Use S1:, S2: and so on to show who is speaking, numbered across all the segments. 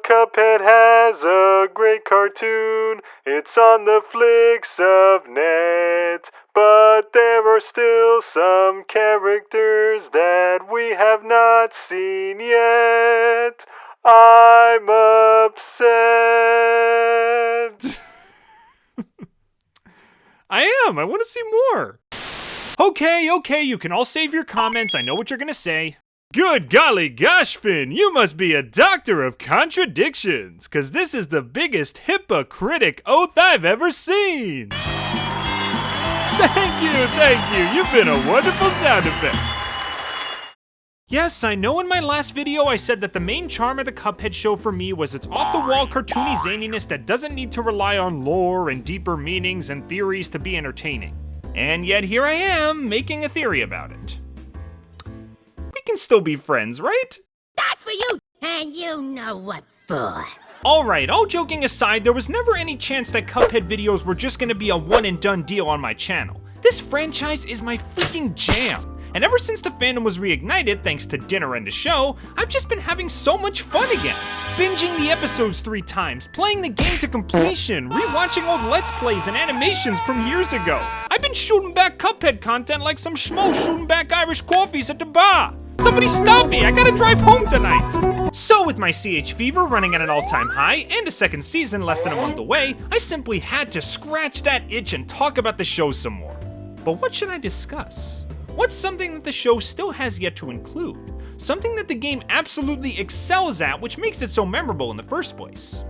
S1: Cuphead has a great cartoon. It's on the flicks of net. But there are still some characters that we have not seen yet. I'm upset.
S2: I am. I want to see more. Okay, you can all save your comments. I know what you're gonna say. Good golly gosh, Finn, you must be a doctor of contradictions, cause this is the biggest hypocritic oath I've ever seen. Thank you. You've been a wonderful sound effect. Yes, I know in my last video I said that the main charm of the Cuphead show for me was its off-the-wall cartoony zaniness that doesn't need to rely on lore and deeper meanings and theories to be entertaining. And yet here I am, making a theory about it. We can still be friends, right?
S3: That's for you, and you know what for.
S2: Alright, all joking aside, there was never any chance that Cuphead videos were just gonna be a one-and-done deal on my channel. This franchise is my freaking jam. And ever since the fandom was reignited thanks to dinner and a show, I've just been having so much fun again. Binging the episodes 3 times, playing the game to completion, rewatching old Let's Plays and animations from years ago. I've been shooting back Cuphead content like some schmo shooting back Irish coffees at the bar. Somebody stop me, I gotta drive home tonight. So with my CH fever running at an all-time high and a second season less than a month away, I simply had to scratch that itch and talk about the show some more. But what should I discuss? What's something that the show still has yet to include? Something that the game absolutely excels at, which makes it so memorable in the first place.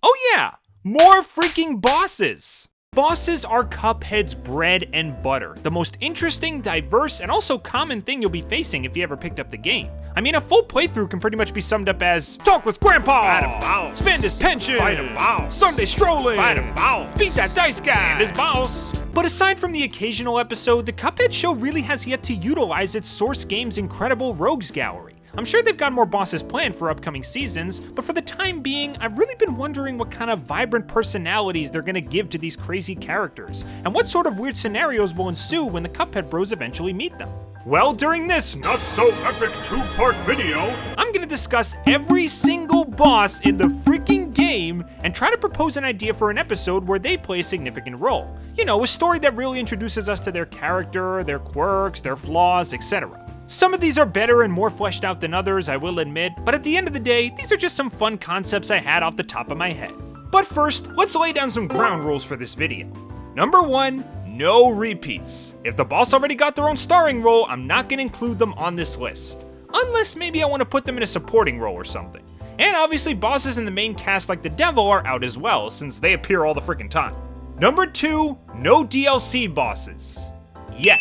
S2: Oh yeah, more freaking bosses! Bosses are Cuphead's bread and butter, the most interesting, diverse, and also common thing you'll be facing if you ever picked up the game. I mean, a full playthrough can pretty much be summed up as talk with Grandpa, fight him boss, spend his pension, fight him boss, Sunday strolling, fight him boss, beat that dice guy, and his boss. But aside from the occasional episode, the Cuphead show really has yet to utilize its source game's incredible rogues gallery. I'm sure they've got more bosses planned for upcoming seasons, but for the time being, I've really been wondering what kind of vibrant personalities they're gonna give to these crazy characters, and what sort of weird scenarios will ensue when the Cuphead bros eventually meet them. Well, during this not-so-epic 2-part video, I'm gonna discuss every single boss in the freaking game and try to propose an idea for an episode where they play a significant role. You know, a story that really introduces us to their character, their quirks, their flaws, etc. Some of these are better and more fleshed out than others, I will admit, but at the end of the day, these are just some fun concepts I had off the top of my head. But first, let's lay down some ground rules for this video. Number 1, no repeats. If the boss already got their own starring role, I'm not gonna include them on this list. Unless maybe I want to put them in a supporting role or something. And obviously bosses in the main cast like the devil are out as well, since they appear all the freaking time. Number 2, no DLC bosses. Yet.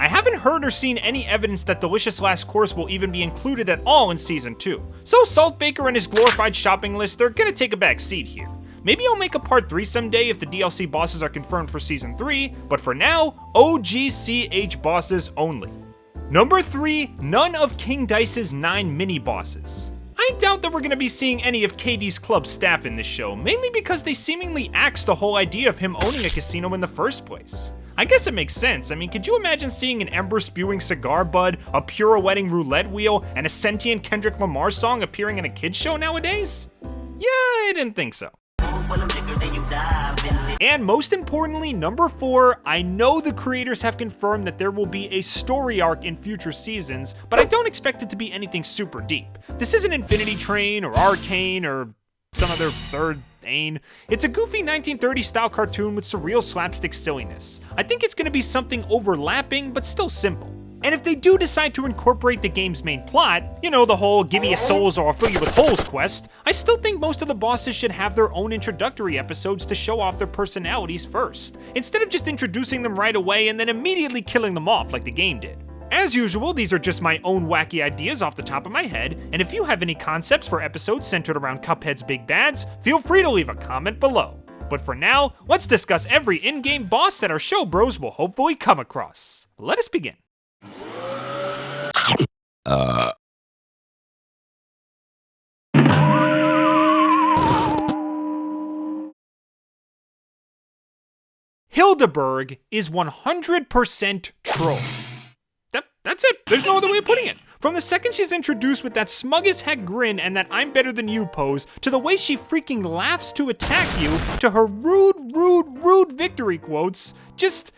S2: I haven't heard or seen any evidence that Delicious Last Course will even be included at all in Season 2, so Salt Baker and his glorified shopping list are gonna take a back seat here. Maybe I'll make a part 3 someday if the DLC bosses are confirmed for Season 3, but for now, OGCH bosses only. Number 3, none of King Dice's 9 mini-bosses. I doubt that we're gonna be seeing any of KD's club staff in this show, mainly because they seemingly axed the whole idea of him owning a casino in the first place. I guess it makes sense. I mean, could you imagine seeing an ember-spewing cigar bud, a pure-wedding roulette wheel, and a sentient Kendrick Lamar song appearing in a kids show nowadays? Yeah, I didn't think so. And most importantly, number 4, I know the creators have confirmed that there will be a story arc in future seasons, but I don't expect it to be anything super deep. This isn't Infinity Train or Arcane or some other third Ain. It's a goofy 1930s style cartoon with surreal slapstick silliness. I think it's going to be something overlapping, but still simple. And if they do decide to incorporate the game's main plot, you know, the whole give me your souls or I'll fill you with holes quest, I still think most of the bosses should have their own introductory episodes to show off their personalities first, instead of just introducing them right away and then immediately killing them off like the game did. As usual, these are just my own wacky ideas off the top of my head, and if you have any concepts for episodes centered around Cuphead's big bads, feel free to leave a comment below. But for now, let's discuss every in-game boss that our show bros will hopefully come across. Let us begin. Hilda Berg is 100% troll. That's it. There's no other way of putting it. From the second she's introduced with that smug as heck grin and that I'm better than you pose, to the way she freaking laughs to attack you, to her rude victory quotes, just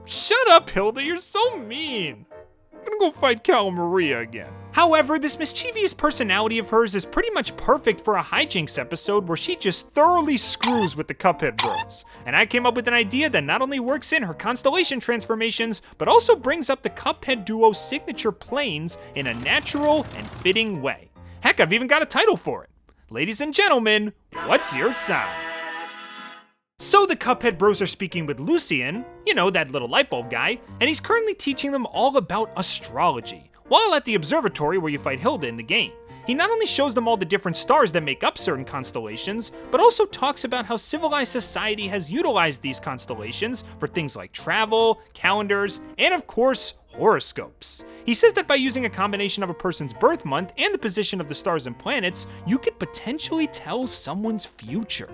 S2: shut up, Hilda, you're so mean. I'm gonna go fight Cala Maria again. However, this mischievous personality of hers is pretty much perfect for a hijinks episode where she just thoroughly screws with the Cuphead bros. And I came up with an idea that not only works in her constellation transformations, but also brings up the Cuphead duo's signature planes in a natural and fitting way. Heck, I've even got a title for it. Ladies and gentlemen, what's your sign? So the Cuphead bros are speaking with Lucien, you know, that little light bulb guy, and he's currently teaching them all about astrology, while at the observatory where you fight Hilda in the game. He not only shows them all the different stars that make up certain constellations, but also talks about how civilized society has utilized these constellations for things like travel, calendars, and of course, horoscopes. He says that by using a combination of a person's birth month and the position of the stars and planets, you could potentially tell someone's future.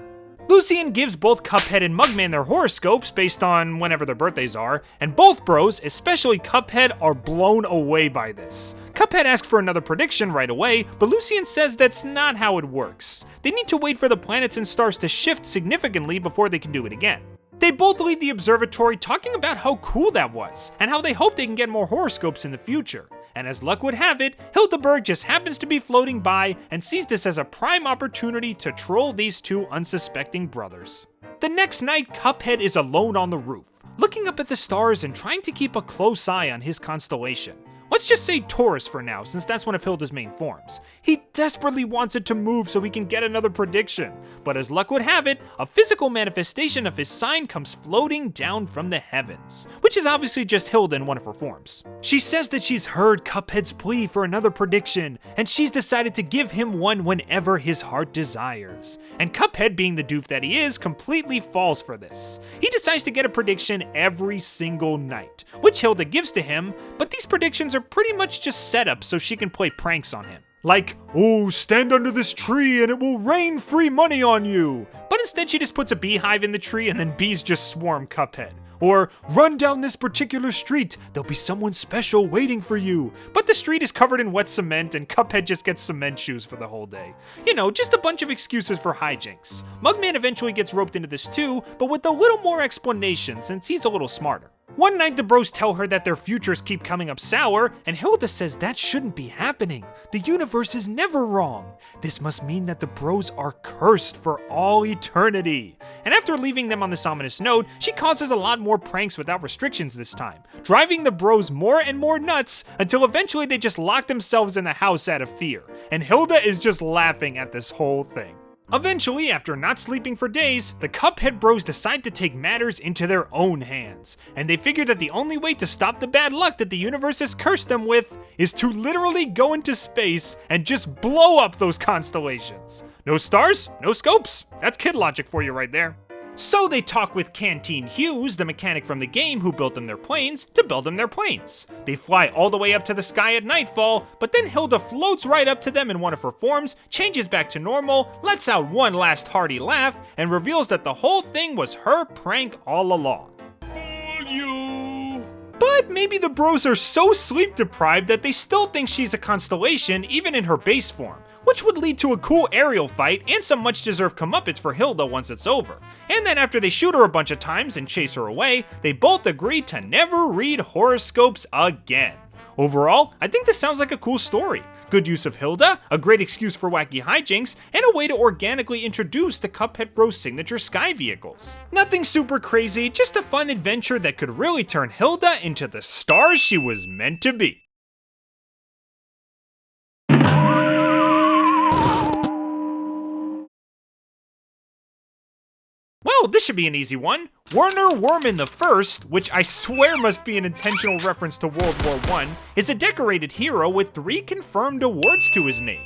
S2: Lucien gives both Cuphead and Mugman their horoscopes based on whenever their birthdays are, and both bros, especially Cuphead, are blown away by this. Cuphead asks for another prediction right away, but Lucien says that's not how it works. They need to wait for the planets and stars to shift significantly before they can do it again. They both leave the observatory talking about how cool that was, and how they hope they can get more horoscopes in the future. And as luck would have it, Hilda Berg just happens to be floating by and sees this as a prime opportunity to troll these two unsuspecting brothers. The next night, Cuphead is alone on the roof, looking up at the stars and trying to keep a close eye on his constellation. Let's just say Taurus for now, since that's one of Hilda's main forms. He desperately wants it to move so he can get another prediction, but as luck would have it, a physical manifestation of his sign comes floating down from the heavens, which is obviously just Hilda in one of her forms. She says that she's heard Cuphead's plea for another prediction, and she's decided to give him one whenever his heart desires. And Cuphead, being the doof that he is, completely falls for this. He decides to get a prediction every single night, which Hilda gives to him, but these predictions are pretty much just set up so she can play pranks on him. Like, oh, stand under this tree and it will rain free money on you. But instead she just puts a beehive in the tree and then bees just swarm Cuphead. Or, run down this particular street, there'll be someone special waiting for you. But the street is covered in wet cement and Cuphead just gets cement shoes for the whole day. You know, just a bunch of excuses for hijinks. Mugman eventually gets roped into this too, but with a little more explanation since he's a little smarter. One night the bros tell her that their futures keep coming up sour, and Hilda says that shouldn't be happening. The universe is never wrong. This must mean that the bros are cursed for all eternity. And after leaving them on this ominous note, she causes a lot more pranks without restrictions this time, driving the bros more and more nuts until eventually they just lock themselves in the house out of fear. And Hilda is just laughing at this whole thing. Eventually, after not sleeping for days, the Cuphead bros decide to take matters into their own hands, and they figure that the only way to stop the bad luck that the universe has cursed them with is to literally go into space and just blow up those constellations. No stars, no scopes. That's kid logic for you right there. So they talk with Canteen Hughes, the mechanic from the game who built them their planes, to build them their planes. They fly all the way up to the sky at nightfall, but then Hilda floats right up to them in one of her forms, changes back to normal, lets out one last hearty laugh, and reveals that the whole thing was her prank all along. Fool you! But maybe the bros are so sleep deprived that they still think she's a constellation even in her base form, which would lead to a cool aerial fight and some much deserved comeuppance for Hilda once it's over. And then after they shoot her a bunch of times and chase her away, they both agree to never read horoscopes again. Overall, I think this sounds like a cool story. Good use of Hilda, a great excuse for wacky hijinks, and a way to organically introduce the Cuphead Bros signature sky vehicles. Nothing super crazy, just a fun adventure that could really turn Hilda into the star she was meant to be. Well, this should be an easy one. Werner Werman I, which I swear must be an intentional reference to World War I, is a decorated hero with 3 confirmed awards to his name.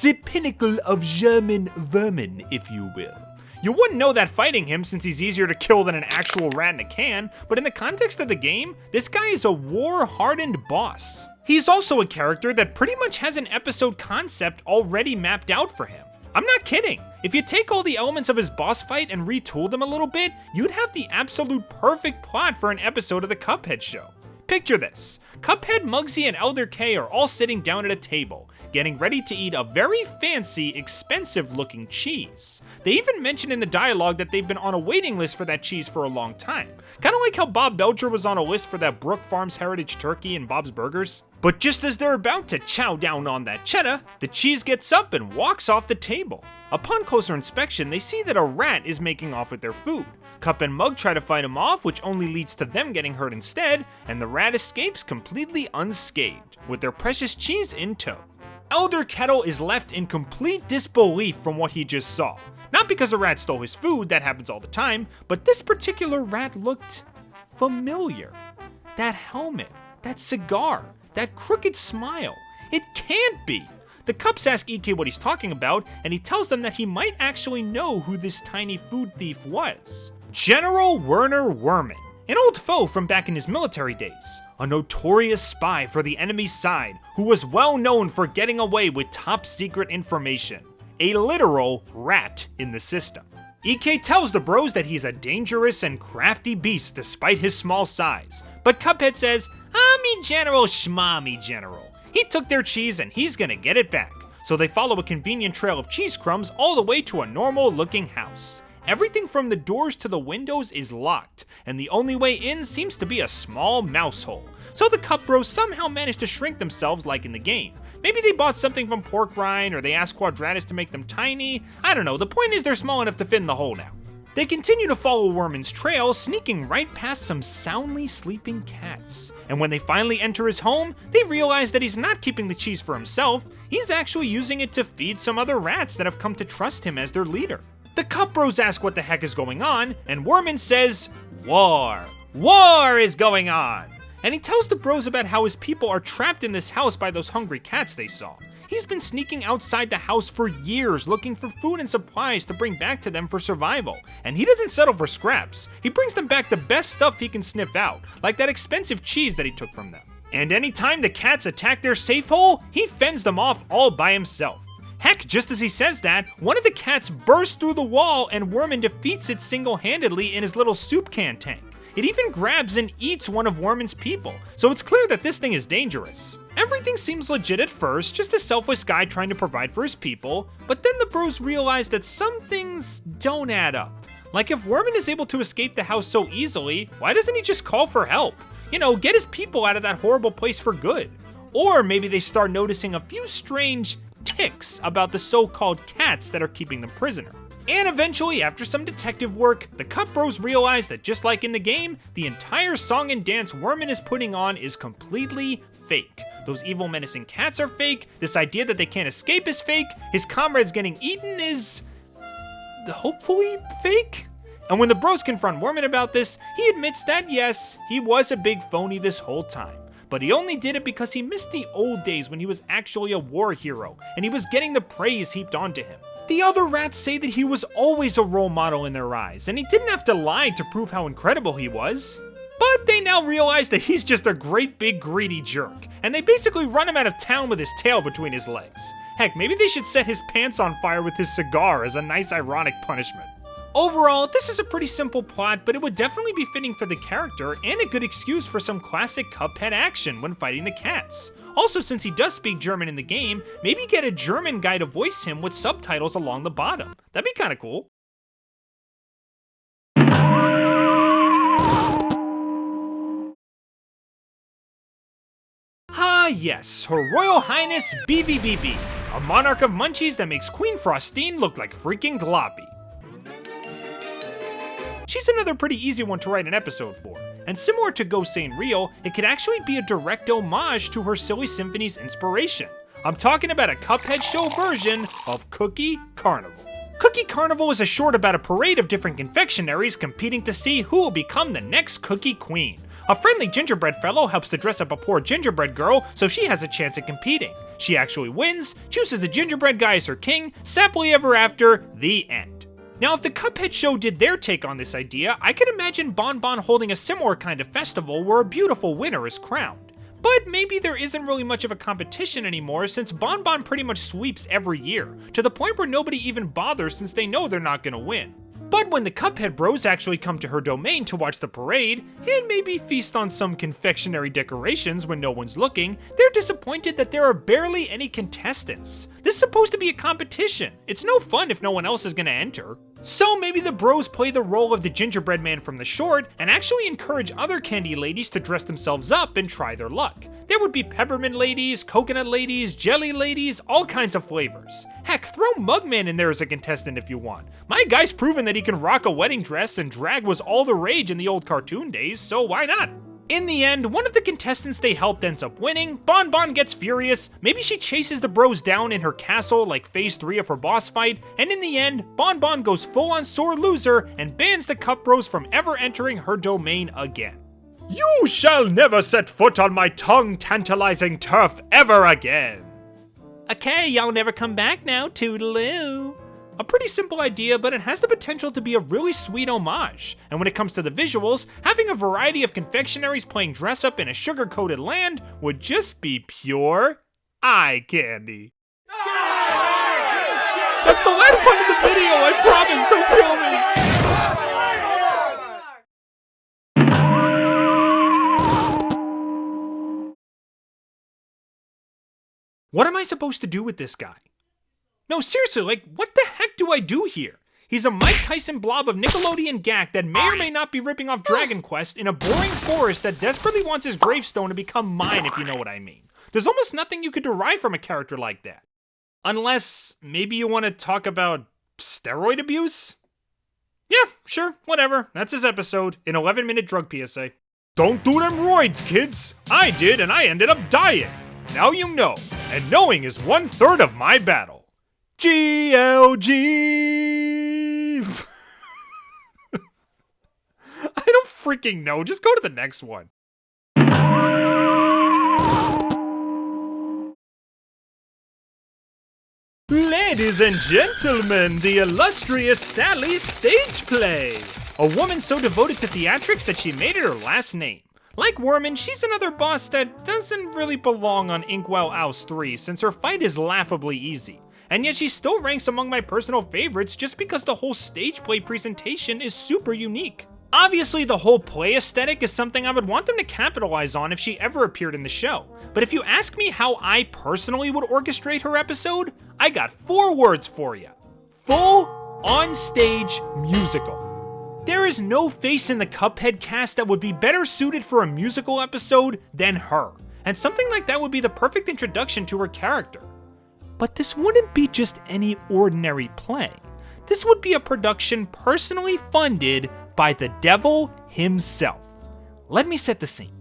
S2: The pinnacle of German vermin, if you will. You wouldn't know that fighting him since he's easier to kill than an actual rat in a can, but in the context of the game, this guy is a war-hardened boss. He's also a character that pretty much has an episode concept already mapped out for him. I'm not kidding. If you take all the elements of his boss fight and retool them a little bit, you'd have the absolute perfect plot for an episode of the Cuphead Show. Picture this. Cuphead, Muggsy, and Elder K are all sitting down at a table, getting ready to eat a very fancy, expensive-looking cheese. They even mention in the dialogue that they've been on a waiting list for that cheese for a long time. Kinda like how Bob Belcher was on a list for that Brook Farms Heritage Turkey and Bob's Burgers. But just as they're about to chow down on that cheddar, the cheese gets up and walks off the table. Upon closer inspection, they see that a rat is making off with their food. Cup and Mug try to fight him off, which only leads to them getting hurt instead, and the rat escapes completely unscathed, with their precious cheese in tow. Elder Kettle is left in complete disbelief from what he just saw. Not because a rat stole his food, that happens all the time, but this particular rat looked familiar. That helmet, that cigar, that crooked smile. It can't be! The Cups ask EK what he's talking about, and he tells them that he might actually know who this tiny food thief was. General Werner Werman, an old foe from back in his military days, a notorious spy for the enemy's side who was well known for getting away with top secret information. A literal rat in the system. EK tells the bros that he's a dangerous and crafty beast despite his small size, but Cuphead says, me general schma me general. He took their cheese and he's gonna get it back. So they follow a convenient trail of cheese crumbs all the way to a normal looking house. Everything from the doors to the windows is locked, and the only way in seems to be a small mouse hole. So the Cup Bros somehow managed to shrink themselves like in the game. Maybe they bought something from Pork Rind, or they asked Quadratus to make them tiny. I don't know, the point is they're small enough to fit in the hole now. They continue to follow Werman's trail, sneaking right past some soundly sleeping cats. And when they finally enter his home, they realize that he's not keeping the cheese for himself, he's actually using it to feed some other rats that have come to trust him as their leader. The Cup Bros ask what the heck is going on, and Werman says, war. War is going on! And he tells the bros about how his people are trapped in this house by those hungry cats they saw. He's been sneaking outside the house for years looking for food and supplies to bring back to them for survival. And he doesn't settle for scraps. He brings them back the best stuff he can sniff out, like that expensive cheese that he took from them. And anytime the cats attack their safe hole, he fends them off all by himself. Heck, just as he says that, one of the cats bursts through the wall and Werman defeats it single-handedly in his little soup can tank. It even grabs and eats one of Werman's people, so it's clear that this thing is dangerous. Everything seems legit at first, just a selfless guy trying to provide for his people, but then the bros realize that some things don't add up. Like if Werman is able to escape the house so easily, why doesn't he just call for help? You know, get his people out of that horrible place for good. Or maybe they start noticing a few strange tics about the so-called cats that are keeping them prisoner. And eventually, after some detective work, the Cup Bros realize that just like in the game, the entire song and dance Werman is putting on is completely fake. Those evil menacing cats are fake, this idea that they can't escape is fake, his comrades getting eaten is hopefully fake? And when the bros confront Werman about this, he admits that yes, he was a big phony this whole time. But he only did it because he missed the old days when he was actually a war hero, and he was getting the praise heaped onto him. The other rats say that he was always a role model in their eyes, and he didn't have to lie to prove how incredible he was. But they now realize that he's just a great big greedy jerk, and they basically run him out of town with his tail between his legs. Heck, maybe they should set his pants on fire with his cigar as a nice ironic punishment. Overall, this is a pretty simple plot, but it would definitely be fitting for the character and a good excuse for some classic Cuphead action when fighting the cats. Also, since he does speak German in the game, maybe get a German guy to voice him with subtitles along the bottom. That'd be kinda cool. Ah yes, Her Royal Highness BVBB, a monarch of munchies that makes Queen Frostine look like freaking Gloppy. She's another pretty easy one to write an episode for, and similar to Ghost Saying Real, it could actually be a direct homage to her Silly Symphony's inspiration. I'm talking about a Cuphead Show version of Cookie Carnival. Cookie Carnival is a short about a parade of different confectionaries competing to see who will become the next Cookie Queen. A friendly gingerbread fellow helps to dress up a poor gingerbread girl so she has a chance at competing. She actually wins, chooses the gingerbread guy as her king, happily ever after, the end. Now, if the Cuphead Show did their take on this idea, I could imagine Bon Bon holding a similar kind of festival where a beautiful winner is crowned. But maybe there isn't really much of a competition anymore since Bon Bon pretty much sweeps every year, to the point where nobody even bothers since they know they're not gonna win. But when the Cuphead Bros actually come to her domain to watch the parade, and maybe feast on some confectionery decorations when no one's looking, they're disappointed that there are barely any contestants. This is supposed to be a competition. It's no fun if no one else is gonna enter. So maybe the bros play the role of the gingerbread man from the short and actually encourage other candy ladies to dress themselves up and try their luck. There would be peppermint ladies, coconut ladies, jelly ladies, all kinds of flavors. Heck, throw Mugman in there as a contestant if you want. My guy's proven that he can rock a wedding dress and drag was all the rage in the old cartoon days, so why not? In the end, one of the contestants they helped ends up winning. Bon Bon gets furious. Maybe she chases the bros down in her castle like phase 3 of her boss fight, and in the end, Bon Bon goes full on sore loser and bans the Cup Bros from ever entering her domain again. You shall never set foot on my tongue-tantalizing turf ever again. Okay, y'all never come back now, toodaloo. A pretty simple idea, but it has the potential to be a really sweet homage. And when it comes to the visuals, having a variety of confectionaries playing dress up in a sugar-coated land would just be pure eye candy. That's the last part of the video, I promise, don't kill me! What am I supposed to do with this guy? No, seriously, like, what the heck do I do here? He's a Mike Tyson blob of Nickelodeon gack that may or may not be ripping off Dragon Quest in a boring forest that desperately wants his gravestone to become mine, if you know what I mean. There's almost nothing you could derive from a character like that. Unless, maybe you want to talk about steroid abuse? Yeah, sure, whatever. That's his episode, an 11-minute drug PSA. Don't do them roids, kids! I did, and I ended up dying. Now you know, and knowing is 1/3 of my battle. GLG! I don't freaking know, just go to the next one. Ladies and gentlemen, the illustrious Sally Stageplay! A woman so devoted to theatrics that she made it her last name. Like Werman, she's another boss that doesn't really belong on Inkwell Ouse 3 since her fight is laughably easy. And yet she still ranks among my personal favorites just because the whole stage play presentation is super unique. Obviously, the whole play aesthetic is something I would want them to capitalize on if she ever appeared in the show. But if you ask me how I personally would orchestrate her episode, I got 4 words for you. Full on-stage musical. There is no face in the Cuphead cast that would be better suited for a musical episode than her. And something like that would be the perfect introduction to her character. But this wouldn't be just any ordinary play. This would be a production personally funded by the devil himself. Let me set the scene.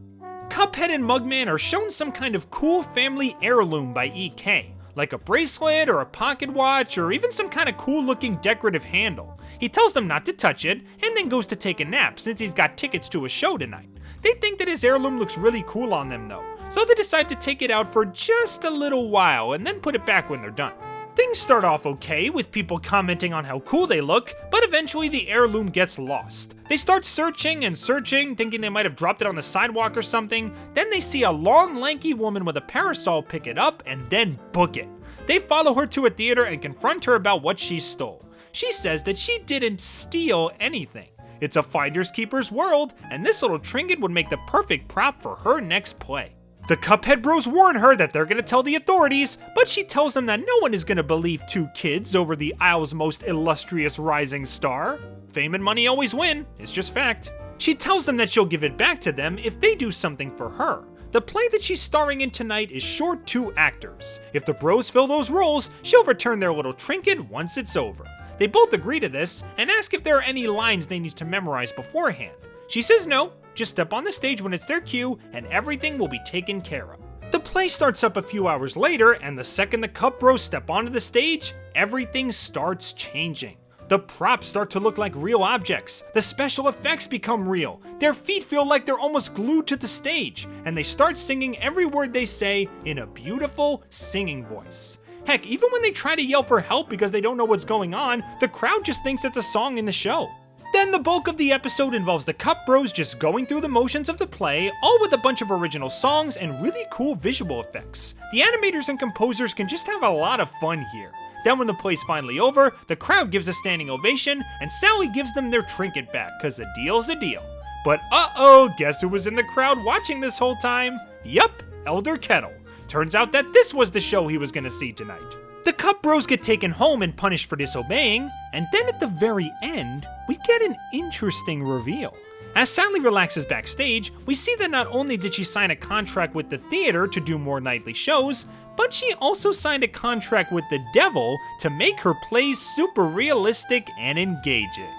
S2: Cuphead and Mugman are shown some kind of cool family heirloom by EK, like a bracelet or a pocket watch or even some kind of cool looking decorative handle. He tells them not to touch it and then goes to take a nap since he's got tickets to a show tonight. They think that his heirloom looks really cool on them though, so they decide to take it out for just a little while and then put it back when they're done. Things start off okay with people commenting on how cool they look, but eventually the heirloom gets lost. They start searching and searching, thinking they might have dropped it on the sidewalk or something. Then they see a long, lanky woman with a parasol pick it up and then book it. They follow her to a theater and confront her about what she stole. She says that she didn't steal anything. It's a finders keepers world, and this little trinket would make the perfect prop for her next play. The Cuphead Bros warn her that they're gonna tell the authorities, but she tells them that no one is gonna believe 2 kids over the Isle's most illustrious rising star. Fame and money always win, it's just fact. She tells them that she'll give it back to them if they do something for her. The play that she's starring in tonight is short 2 actors. If the bros fill those roles, she'll return their little trinket once it's over. They both agree to this and ask if there are any lines they need to memorize beforehand. She says no, just step on the stage when it's their cue and everything will be taken care of. The play starts up a few hours later, and the second the Cup Bros step onto the stage, everything starts changing. The props start to look like real objects, the special effects become real, their feet feel like they're almost glued to the stage, and they start singing every word they say in a beautiful singing voice. Heck, even when they try to yell for help because they don't know what's going on, the crowd just thinks it's a song in the show. Then the bulk of the episode involves the Cup Bros just going through the motions of the play, all with a bunch of original songs and really cool visual effects. The animators and composers can just have a lot of fun here. Then when the play's finally over, the crowd gives a standing ovation, and Sally gives them their trinket back, cause a deal's a deal. But uh-oh, guess who was in the crowd watching this whole time? Yup, Elder Kettle. Turns out that this was the show he was gonna see tonight. The Cup Bros get taken home and punished for disobeying, and then at the very end, we get an interesting reveal. As Sally relaxes backstage, we see that not only did she sign a contract with the theater to do more nightly shows, but she also signed a contract with the devil to make her plays super realistic and engaging.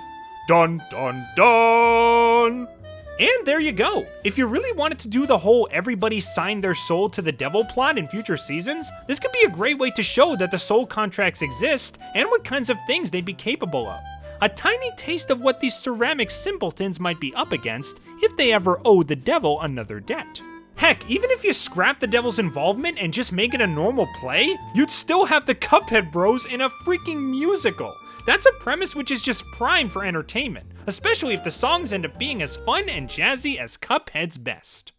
S2: Dun dun dun! And there you go. If you really wanted to do the whole everybody signed their soul to the devil plot in future seasons, this could be a great way to show that the soul contracts exist and what kinds of things they'd be capable of. A tiny taste of what these ceramic simpletons might be up against if they ever owe the devil another debt. Heck, even if you scrap the devil's involvement and just make it a normal play, you'd still have the Cuphead Bros in a freaking musical. That's a premise which is just prime for entertainment, especially if the songs end up being as fun and jazzy as Cuphead's best.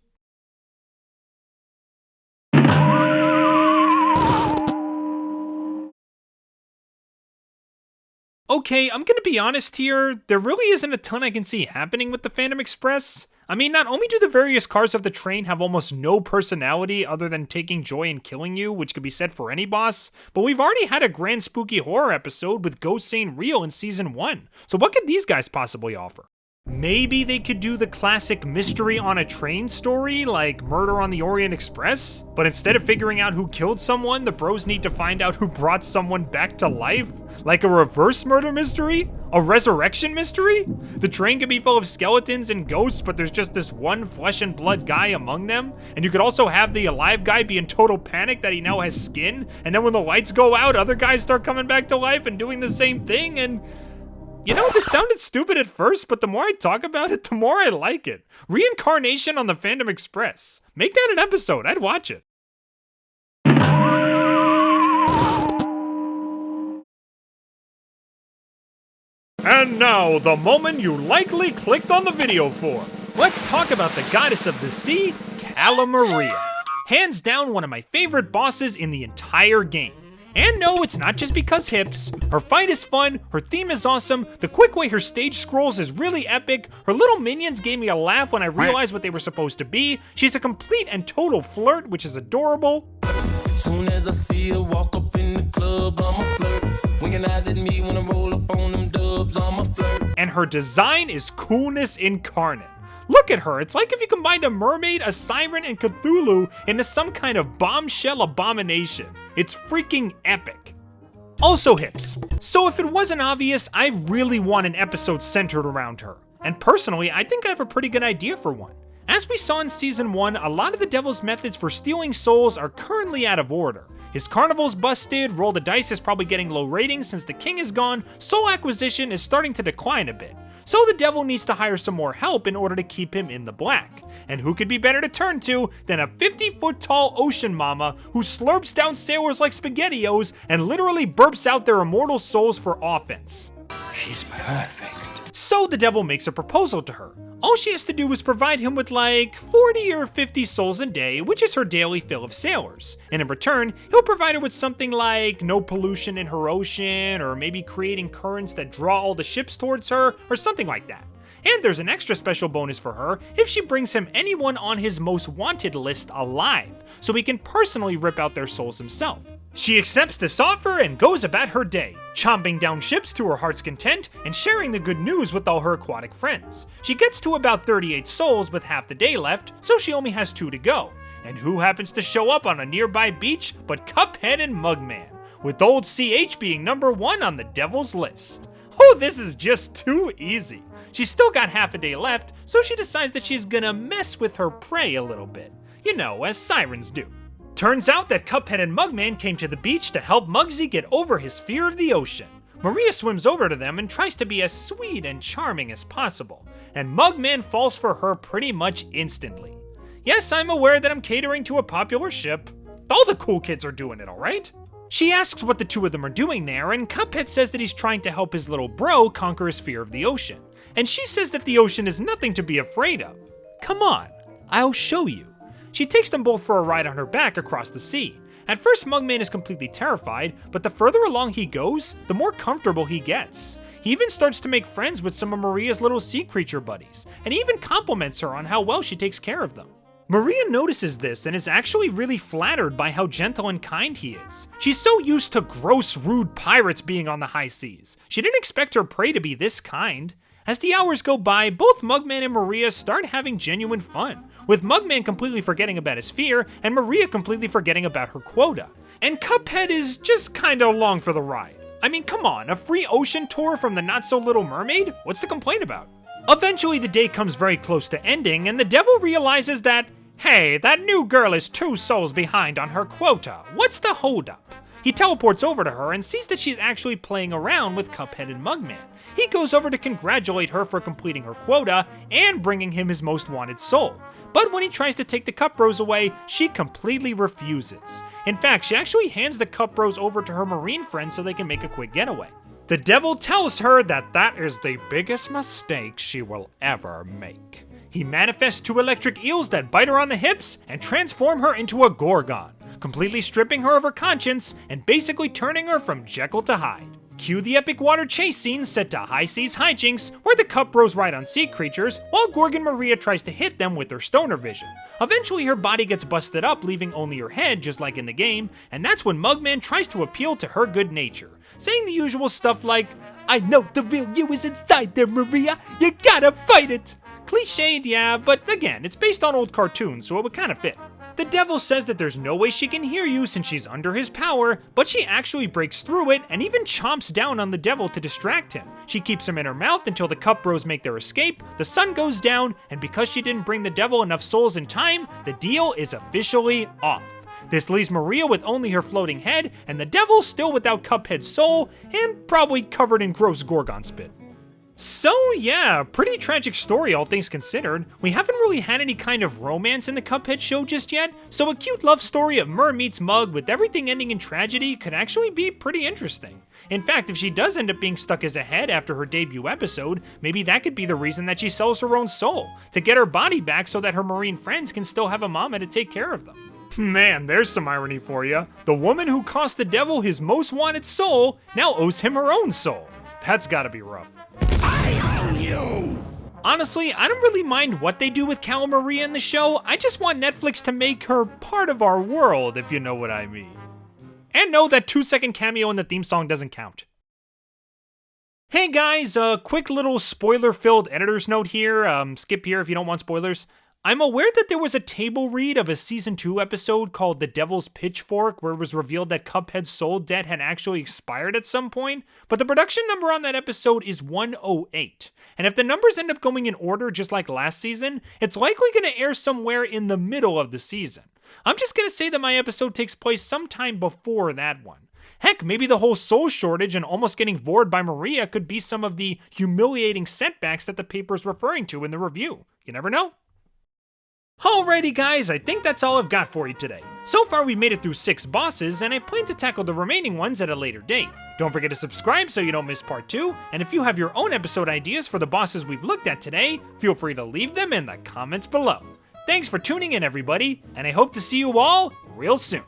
S2: Okay, I'm gonna be honest here, there really isn't a ton I can see happening with the Phantom Express. I mean, not only do the various cars of the train have almost no personality other than taking joy in killing you, which could be said for any boss, but we've already had a grand spooky horror episode with ghosts saying real in season 1, so what could these guys possibly offer? Maybe they could do the classic mystery on a train story, like Murder on the Orient Express? But instead of figuring out who killed someone, the bros need to find out who brought someone back to life? Like a reverse murder mystery? A resurrection mystery? The train could be full of skeletons and ghosts, but there's just this one flesh and blood guy among them? And you could also have the alive guy be in total panic that he now has skin, and then when the lights go out, other guys start coming back to life and doing the same thing, and... You know, this sounded stupid at first, but the more I talk about it, the more I like it. Reincarnation on the Phantom Express. Make that an episode, I'd watch it. And now, the moment you likely clicked on the video for. Let's talk about the goddess of the sea, Cala Maria. Hands down one of my favorite bosses in the entire game. And no, it's not just because hips. Her fight is fun, her theme is awesome, the quick way her stage scrolls is really epic, her little minions gave me a laugh when I realized what they were supposed to be, she's a complete and total flirt, which is adorable.
S4: Soon as I see her walk up in the club, I'm a flirt. Winking eyes at me when I roll up on them dubs, I'm a flirt.
S2: And her design is coolness incarnate. Look at her, it's like if you combined a mermaid, a siren, and Cthulhu into some kind of bombshell abomination. It's freaking epic. Also hips. So if it wasn't obvious, I really want an episode centered around her. And personally, I think I have a pretty good idea for one. As we saw in season 1, a lot of the devil's methods for stealing souls are currently out of order. His carnival's busted, roll the dice is probably getting low ratings since the king is gone, soul acquisition is starting to decline a bit. So the devil needs to hire some more help in order to keep him in the black. And who could be better to turn to than a 50-foot tall ocean mama who slurps down sailors like SpaghettiOs and literally burps out their immortal souls for offense.
S5: She's perfect.
S2: So the devil makes a proposal to her. All she has to do is provide him with like 40 or 50 souls a day, which is her daily fill of sailors. And in return, he'll provide her with something like no pollution in her ocean, or maybe creating currents that draw all the ships towards her, or something like that. And there's an extra special bonus for her if she brings him anyone on his most wanted list alive, so he can personally rip out their souls himself. She accepts this offer and goes about her day, chomping down ships to her heart's content and sharing the good news with all her aquatic friends. She gets to about 38 souls with half the day left, so she only has 2 to go. And who happens to show up on a nearby beach but Cuphead and Mugman, with old CH being number 1 on the devil's list. Oh, this is just too easy. She's still got half a day left, so she decides that she's gonna mess with her prey a little bit. You know, as sirens do. Turns out that Cuphead and Mugman came to the beach to help Muggsy get over his fear of the ocean. Maria swims over to them and tries to be as sweet and charming as possible, and Mugman falls for her pretty much instantly. Yes, I'm aware that I'm catering to a popular ship. All the cool kids are doing it, alright? She asks what the two of them are doing there, and Cuphead says that he's trying to help his little bro conquer his fear of the ocean. And she says that the ocean is nothing to be afraid of. Come on, I'll show you. She takes them both for a ride on her back across the sea, At first, Mugman is completely terrified, but the further along he goes, the more comfortable he gets. He even starts to make friends with some of Maria's little sea creature buddies, and even compliments her on how well she takes care of them. Maria notices this and is actually really flattered by how gentle and kind he is. She's so used to gross, rude pirates being on the high seas. She didn't expect her prey to be this kind. As the hours go by, both Mugman and Maria start having genuine fun, with Mugman completely forgetting about his fear and Maria completely forgetting about her quota. And Cuphead is just kinda along for the ride. I mean, come on, a free ocean tour from the Not-So-Little Mermaid? What's to complain about? Eventually, the day comes very close to ending, and the devil realizes that, hey, that new girl is 2 souls behind on her quota. What's the holdup? He teleports over to her and sees that she's actually playing around with Cuphead and Mugman. He goes over to congratulate her for completing her quota and bringing him his most wanted soul. But when he tries to take the Cup Bros away, she completely refuses. In fact, she actually hands the Cup Bros over to her marine friend so they can make a quick getaway. The devil tells her that that is the biggest mistake she will ever make. He manifests 2 electric eels that bite her on the hips and transform her into a Gorgon, completely stripping her of her conscience and basically turning her from Jekyll to Hyde. Cue the epic water chase scene set to High Seas Hijinks, where the Cup Bros ride on sea creatures, while Gorgon Maria tries to hit them with their stoner vision. Eventually her body gets busted up, leaving only her head, just like in the game, and that's when Mugman tries to appeal to her good nature, saying the usual stuff like, "I know the real you is inside there, Maria, you gotta fight it!" Cliched, yeah, but again, it's based on old cartoons, so it would kinda fit. The devil says that there's no way she can hear you since she's under his power, but she actually breaks through it and even chomps down on the devil to distract him. She keeps him in her mouth until the Cup Bros make their escape, the sun goes down, and because she didn't bring the devil enough souls in time, the deal is officially off. This leaves Maria with only her floating head, and the devil still without Cuphead's soul, and probably covered in gross Gorgon spit. So yeah, pretty tragic story all things considered. We haven't really had any kind of romance in the Cuphead show just yet, so a cute love story of Mer meets Mug with everything ending in tragedy could actually be pretty interesting. In fact, if she does end up being stuck as a head after her debut episode, maybe that could be the reason that she sells her own soul, to get her body back so that her marine friends can still have a mama to take care of them. Man, there's some irony for you. The woman who cost the devil his most wanted soul now owes him her own soul. That's gotta be rough.
S5: I own you!
S2: Honestly, I don't really mind what they do with Cala Maria in the show, I just want Netflix to make her part of our world, if you know what I mean. And no, that 2-second cameo in the theme song doesn't count. Hey guys, a quick little spoiler-filled editor's note here, skip here if you don't want spoilers. I'm aware that there was a table read of a Season 2 episode called The Devil's Pitchfork where it was revealed that Cuphead's soul debt had actually expired at some point, but the production number on that episode is 108. And if the numbers end up going in order just like last season, it's likely going to air somewhere in the middle of the season. I'm just going to say that my episode takes place sometime before that one. Heck, maybe the whole soul shortage and almost getting vored by Maria could be some of the humiliating setbacks that the paper is referring to in the review. You never know. Alrighty guys, I think that's all I've got for you today. So far we made it through 6 bosses, and I plan to tackle the remaining ones at a later date. Don't forget to subscribe so you don't miss part 2, and if you have your own episode ideas for the bosses we've looked at today, feel free to leave them in the comments below. Thanks for tuning in everybody, and I hope to see you all real soon.